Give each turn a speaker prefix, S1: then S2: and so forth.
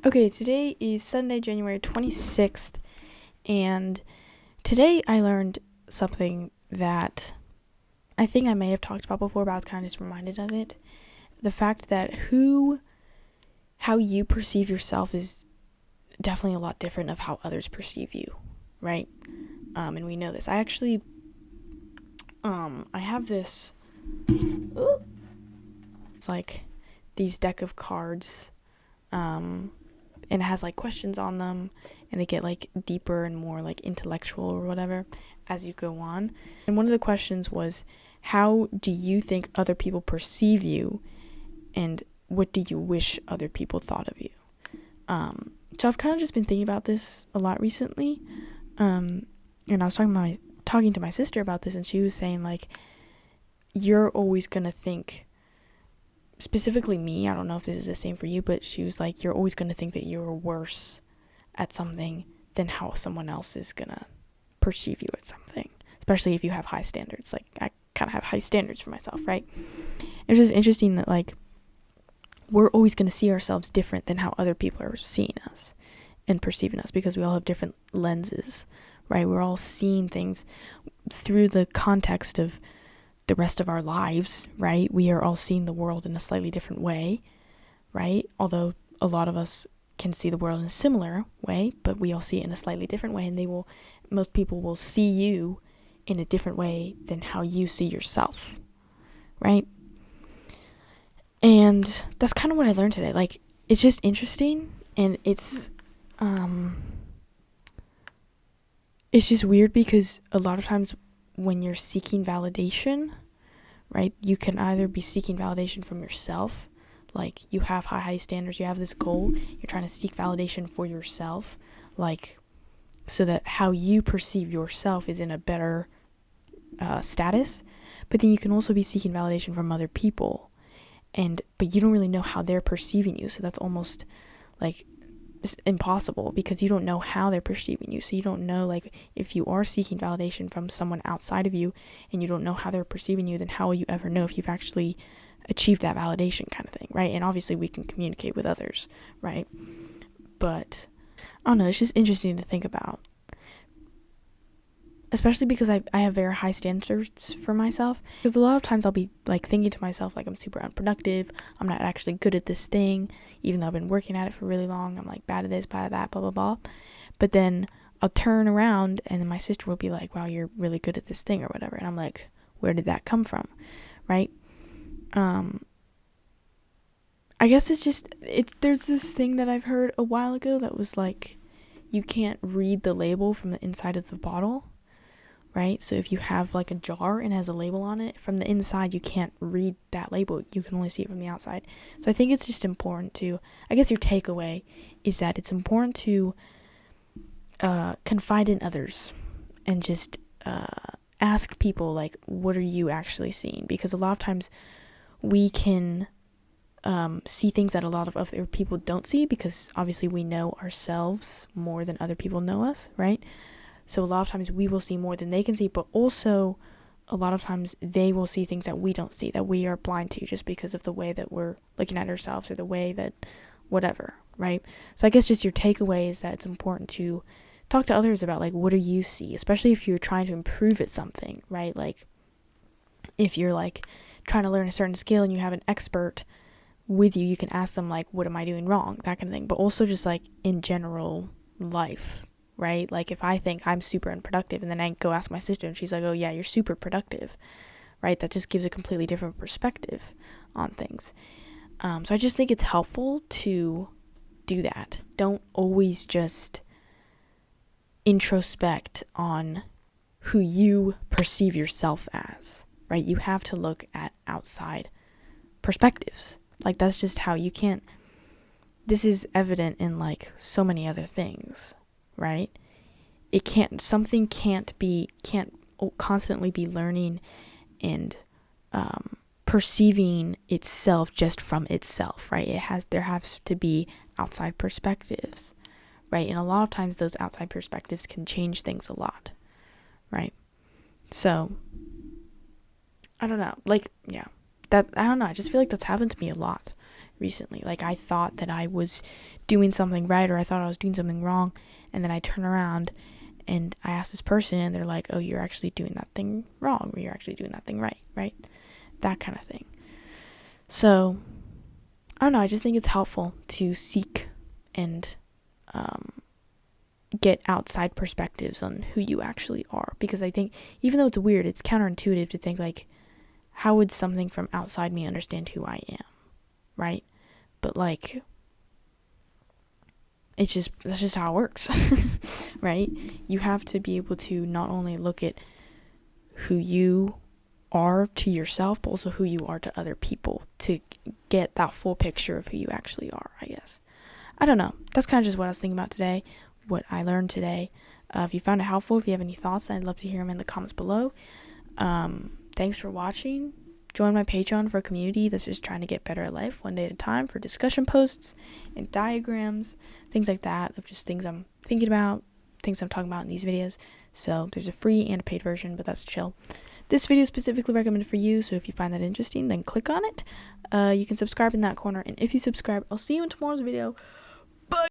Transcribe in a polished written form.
S1: Okay, today is Sunday, January 26th, and today I learned something that I think I may have talked about before, but I was kind of just reminded of it. The fact that how you perceive yourself is definitely a lot different of how others perceive you, right? And we know this. I have this, it's like these deck of cards, and it has like questions on them, and they get like deeper and more like intellectual or whatever as you go on. And one of the questions was, how do you think other people perceive you, and what do you wish other people thought of you? So I've kind of just been thinking about this a lot recently, and I was talking to my sister about this, and she was saying like, you're always gonna think, specifically me, I don't know if this is the same for you, but she was like, you're always gonna think that you're worse at something than how someone else is gonna perceive you at something, especially if you have high standards. Like, I kind of have high standards for myself, right? It's just interesting that like we're always going to see ourselves different than how other people are seeing us and perceiving us, because we all have different lenses, right? We're all seeing things through the context of the rest of our lives, right? We are all seeing the world in a slightly different way, right? Although a lot of us can see the world in a similar way, but we all see it in a slightly different way, and most people will see you in a different way than how you see yourself, right? And that's kind of what I learned today. Like, it's just interesting, and it's just weird, because a lot of times when you're seeking validation, right, you can either be seeking validation from yourself, like you have high standards, you have this goal, you're trying to seek validation for yourself, like so that how you perceive yourself is in a better status. But then you can also be seeking validation from other people, but you don't really know how they're perceiving you, so that's almost like impossible, because you don't know how they're perceiving you. So you don't know, like, if you are seeking validation from someone outside of you and you don't know how they're perceiving you, then how will you ever know if you've actually achieved that validation, kind of thing, right? And obviously we can communicate with others, right? But I don't know, it's just interesting to think about, especially because I have very high standards for myself. Because a lot of times I'll be like thinking to myself, like, I'm super unproductive, I'm not actually good at this thing, even though I've been working at it for really long. I'm like bad at this, bad at that, blah blah blah. But then I'll turn around and then my sister will be like, wow, you're really good at this thing or whatever, and I'm like, where did that come from, right? I guess it's just there's this thing that I've heard a while ago that was like, you can't read the label from the inside of the bottle, right? So if you have like a jar and has a label on it, from the inside you can't read that label, you can only see it from the outside. So I think it's just important to, I guess your takeaway is that it's important to confide in others and just ask people, like, what are you actually seeing? Because a lot of times we can see things that a lot of other people don't see, because obviously we know ourselves more than other people know us, right? So a lot of times we will see more than they can see, but also a lot of times they will see things that we don't see, that we are blind to, just because of the way that we're looking at ourselves, or the way that whatever, right? So I guess just your takeaway is that it's important to talk to others about, like, what do you see, especially if you're trying to improve at something, right? Like, if you're like trying to learn a certain skill and you have an expert with you, you can ask them, like, what am I doing wrong, that kind of thing. But also just like in general life, right? Like, if I think I'm super unproductive and then I go ask my sister and she's like, oh yeah, you're super productive, right? That just gives a completely different perspective on things. So I just think it's helpful to do that. Don't always just introspect on who you perceive yourself as, right? You have to look at outside perspectives. Like, that's just how you can't, this is evident in like so many other things, right? Something can't constantly be learning and perceiving itself just from itself, right? There has to be outside perspectives, right? And a lot of times those outside perspectives can change things a lot, right? So I don't know, like, yeah, I don't know, I just feel like that's happened to me a lot recently. Like, I thought that I was doing something right, or I thought I was doing something wrong, and then I turn around and I ask this person, and they're like, oh, you're actually doing that thing wrong, or you're actually doing that thing right? That kind of thing. So, I don't know, I just think it's helpful to seek and get outside perspectives on who you actually are. Because I think, even though it's weird, it's counterintuitive to think, like, how would something from outside me understand who I am, right? But, like, that's just how it works, right? You have to be able to not only look at who you are to yourself, but also who you are to other people to get that full picture of who you actually are, I guess. I don't know. That's kind of just what I was thinking about today, what I learned today. If you found it helpful, if you have any thoughts, I'd love to hear them in the comments below. Thanks for watching. Join my Patreon for a community that's just trying to get better at life one day at a time, for discussion posts and diagrams, things like that, of just things I'm thinking about, things I'm talking about in these videos. So there's a free and a paid version, but that's chill. This video is specifically recommended for you, so if you find that interesting, then click on it. You can subscribe in that corner, and if you subscribe, I'll see you in tomorrow's video. Bye!